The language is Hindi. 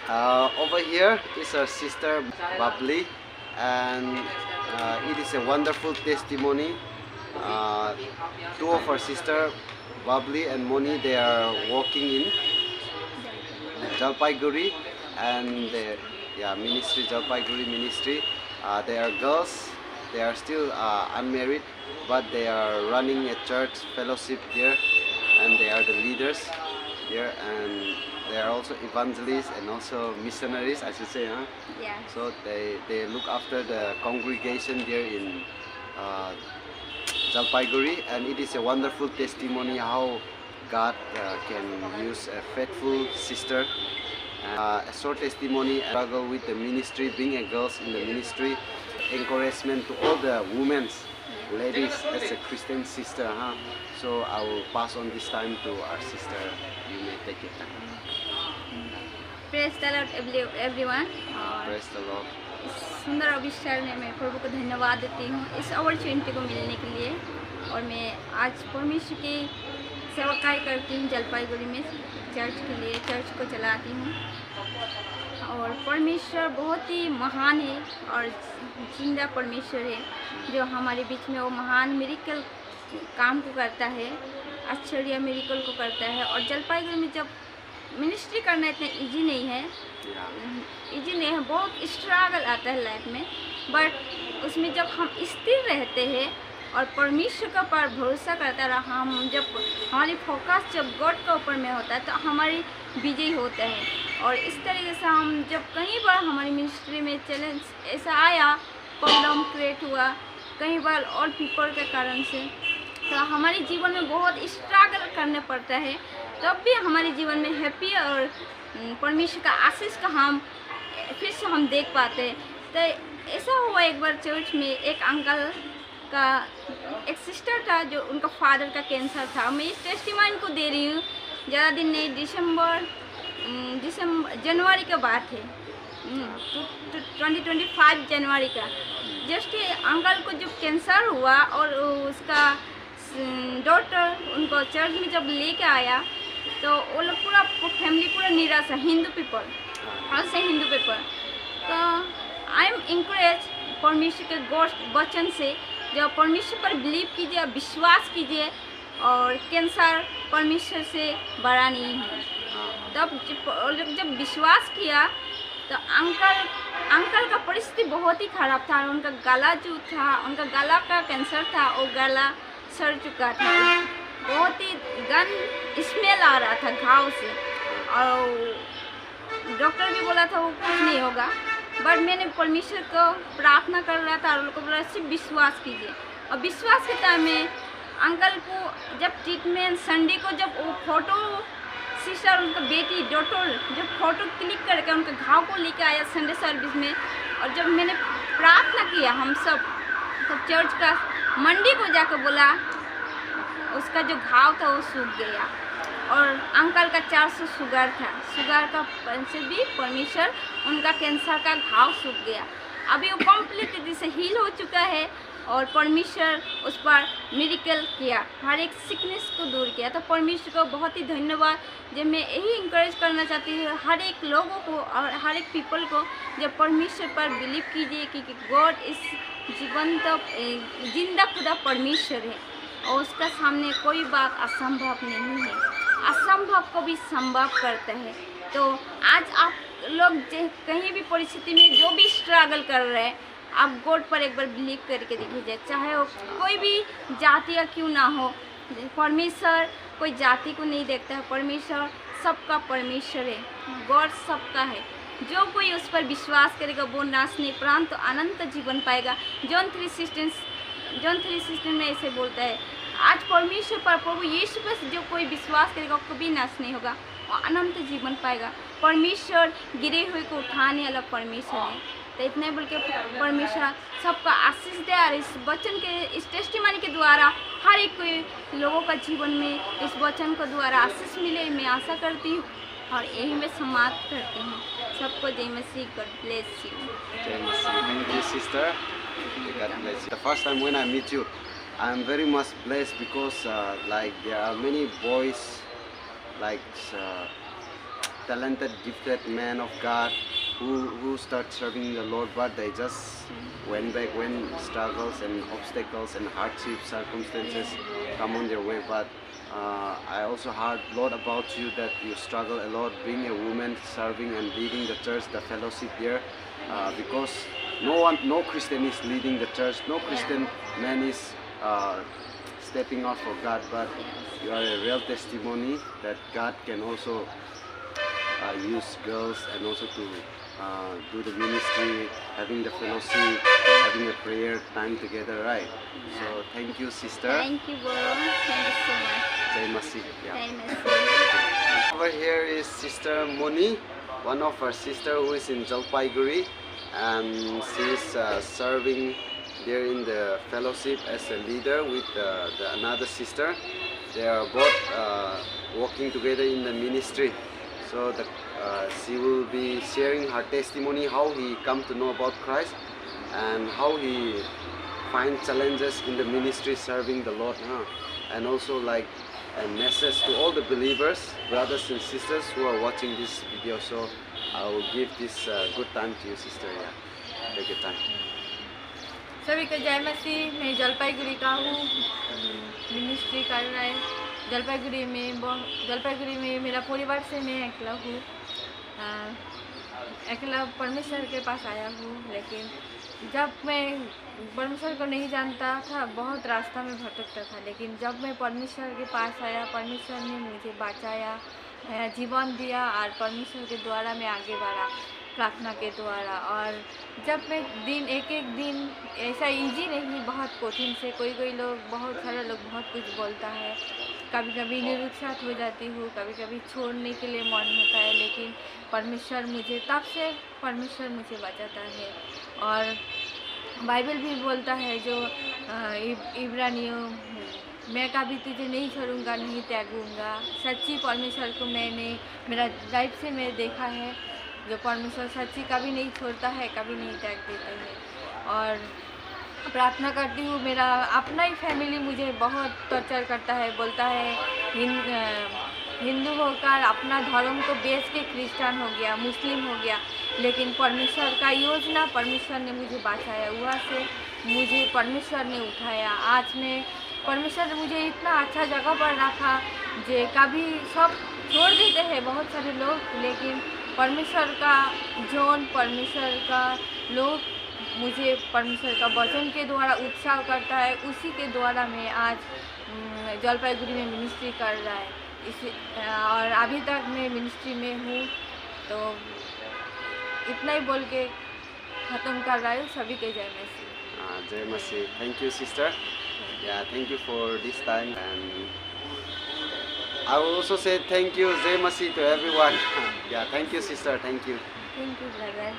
Over here is our sister Babli, and it is a wonderful testimony. Uh, Two of our sister Babli and Moni, they are working in Jalpaiguri, and yeah, ministry, Jalpaiguri ministry. They are girls. They are still unmarried, but they are running a church fellowship there, and they are the leaders there, and they are also evangelists and also missionaries, I should say, huh? Yeah. So they look after the congregation there in uh, Jalpaiguri, and it is a wonderful testimony how God can use a faithful sister. A short testimony, struggle with the ministry, being a girl in the ministry, encouragement to all the women, ladies, as a Christian sister. Huh? So I will pass on this time to our sister. You may take it. Praise the Lord everyone. Praise the Lord. इस सुंदर अविष्कार में मैं प्रभु को धन्यवाद देती हूँ इस अपॉर्चुनिटी को मिलने के लिए। और मैं आज परमेश्वर की सेवकाई करती हूँ जलपाईगुड़ी में, चर्च के लिए, चर्च को चलाती हूँ। और परमेश्वर बहुत ही महान है और जिंदा परमेश्वर है जो हमारे बीच में वो महान मिरेकल काम को करता है, आश्चर्य मिरेकल को करता है। और जलपाईगुड़ी में जब मिनिस्ट्री करना इतना इजी नहीं है, बहुत स्ट्रगल आता है लाइफ में, बट उसमें जब हम स्थिर रहते हैं और परमेश्वर का पर भरोसा करता रहा, हम जब हमारी फोकस जब गॉड के ऊपर में होता है तो हमारी विजय होता है। और इस तरीके से हम जब कई बार हमारी मिनिस्ट्री में चैलेंज ऐसा आया, प्रॉब्लम क्रिएट हुआ कई बार और पीपल के कारण से, तो हमारे जीवन में बहुत स्ट्रगल करने पड़ता है, तब भी हमारे जीवन में हैप्पी और परमेश्वर का आशीष का हम फिर से हम देख पाते हैं। तो ऐसा हुआ एक बार चर्च में एक अंकल का एक सिस्टर था जो उनका फादर का कैंसर था। मैं इस टेस्टिमनी को दे रही हूँ, ज़्यादा दिन नहीं, जनवरी का बात है, 2025 जनवरी का। जस्ट अंकल को जब कैंसर हुआ और उसका डॉक्टर उनको चर्च में जब लेके आया तो वो लोग पूरा फैमिली पूरा निराश है, हिंदू पीपल, और से हिंदू पीपल। तो आई एम इंकरेज परमेश्वर के गॉड वचन से, जब परमेश्वर पर बिलीव कीजिए, विश्वास कीजिए, और कैंसर परमेश्वर से बड़ा नहीं है। तब जब विश्वास किया तो अंकल का परिस्थिति बहुत ही ख़राब था। उनका गला जो था, उनका गला का कैंसर था, वो गला सड़ चुका था, बहुत ही गंद स्मेल आ रहा था घाव से, और डॉक्टर भी बोला था वो कुछ नहीं होगा। बट मैंने परमेश्वर को प्रार्थना कर रहा था और उनको बोला सिर्फ विश्वास कीजिए। और विश्वास के टाइम में अंकल को जब ट्रीटमेंट संडे को जब वो फोटो सिस्टर उनका बेटी डॉक्टर जब फोटो क्लिक करके उनके घाव को लेकर आया संडे सर्विस में, और जब मैंने प्रार्थना किया हम सब, तो चर्च का मंडी को जाकर बोला उसका जो घाव था वो सूख गया। और अंकल का 400 शुगर था, शुगर का से भी परमेश्वर उनका कैंसर का घाव सूख गया। अभी वो कम्प्लीटली से हील हो चुका है और परमेश्वर उस पर मिरेकल किया, हर एक सिकनेस को दूर किया। तो परमेश्वर को बहुत ही धन्यवाद। जब मैं यही इंकरेज करना चाहती हूँ हर एक लोगों को और हर एक पीपल को, जब परमेश्वर पर बिलीव कीजिए कि गॉड इस जीवंत जिंदा खुदा परमेश्वर है और उसका सामने कोई बात असंभव नहीं है, असंभव को भी संभव करता है। तो आज आप लोग कहीं भी परिस्थिति में जो भी स्ट्रगल कर रहे हैं, आप गॉड पर एक बार बिलीव करके देखिए, चाहे वो कोई भी जाति या क्यों ना हो। परमेश्वर कोई जाति को नहीं देखता है, परमेश्वर सबका परमेश्वर है, गॉड सबका है। जो कोई उस पर विश्वास करेगा वो नाश नहीं परंतु अनंत जीवन पाएगा। जॉन 3:16 में ऐसे बोलता है। आज परमेश्वर पर, प्रभु यीशु पर जो कोई विश्वास करेगा वो कभी नाश नहीं होगा और अनंत जीवन पाएगा। परमेश्वर गिरे हुए को उठाने वाला परमेश्वर है। तो इतने बोल के परमेश्वर सबका आशीष दे और इस वचन के, इस टेस्टिमनी के द्वारा हर एक कोई लोगों का जीवन में इस वचन को द्वारा आशीष मिले, मैं आशा करती हूँ और यही मैं समाप्त करती हूँ। सबको जय मसीह, God bless you. Jai Masihi. Thank you, sister. God bless you. The first time when I meet you, I am very much blessed because like there are many boys like talented, gifted man of God who start serving the Lord, but they just went back when struggles and obstacles and hardship circumstances come on their way. But I also heard a lot about you, that you struggle a lot being a woman serving and leading the church, the fellowship there, because no Christian is leading the church, no Christian man is stepping out for God, but you are a real testimony that God can also use girls and also to do the ministry, having the fellowship, having a prayer time together, right? So thank you, sister. Thank you, bro. Thank you so much. Jai Masih. Yeah. Jai Masih. Over here is Sister Moni, one of our sister who is in Jalpaiguri, and she's serving there in the fellowship as a leader with another sister. They are both working together in the ministry. So she will be sharing her testimony, how he come to know about Christ and how he find challenges in the ministry serving the Lord, and also like a message to all the believers, brothers and sisters who are watching this video. So I will give this good time to you, sister. Yeah, take your time. सभी को जय मसीह। मैं जलपाईगुड़ी का हूँ, मिनिस्ट्री कर रहा है जलपाईगुड़ी में मेरा परिवार से मैं अकेला हूँ, अकेला परमेश्वर के पास आया हूँ। लेकिन जब मैं परमेश्वर को नहीं जानता था, बहुत रास्ता में भटकता था, लेकिन जब मैं परमेश्वर के पास आया, परमेश्वर ने मुझे बचाया, जीवन दिया और परमेश्वर के द्वारा मैं आगे बढ़ा, प्रार्थना के द्वारा। और जब मैं दिन एक दिन ऐसा इजी नहीं, बहुत कठिन से, कोई लोग, बहुत सारे लोग बहुत कुछ बोलता है, कभी कभी निरुत्साहित हो जाती हूँ, कभी कभी छोड़ने के लिए मन होता है, लेकिन परमेश्वर मुझे तब से परमेश्वर मुझे बचाता है। और बाइबल भी बोलता है जो इब्रानियों, मैं कभी तुझे नहीं छोड़ूंगा, नहीं त्यागूंगा। सच्ची परमेश्वर को मैंने मेरा लाइफ से मैं देखा है, जो परमेश्वर सच्ची कभी नहीं छोड़ता है, कभी नहीं त्याग देता है। और प्रार्थना करती हूँ, मेरा अपना ही फैमिली मुझे बहुत टॉर्चर करता है, बोलता है हिंदू होकर अपना धर्म को बेच के क्रिश्चियन हो गया, मुस्लिम हो गया। लेकिन परमेश्वर का योजना, परमेश्वर ने मुझे बचाया, वहाँ से मुझे परमेश्वर ने उठाया। आज मैं परमेश्वर ने मुझे इतना अच्छा जगह पर रखा, जो कभी सब छोड़ देते हैं बहुत सारे लोग, लेकिन परमेश्वर का जोन, परमेश्वर का लोग मुझे परमेश्वर का वचन के द्वारा उत्साह करता है। उसी के द्वारा मैं आज जलपाईगुड़ी में मिनिस्ट्री कर रहा है, और अभी तक मैं मिनिस्ट्री में हूँ। तो इतना ही बोल के ख़त्म कर रहा हूँ। सभी के जय मसीह। Jai Masih. Thank you, sister. Yeah, thank you for this time, and I will also say thank you, Jai Masih, to everyone. Yeah, thank you, sister. Thank you. Thank you, brother.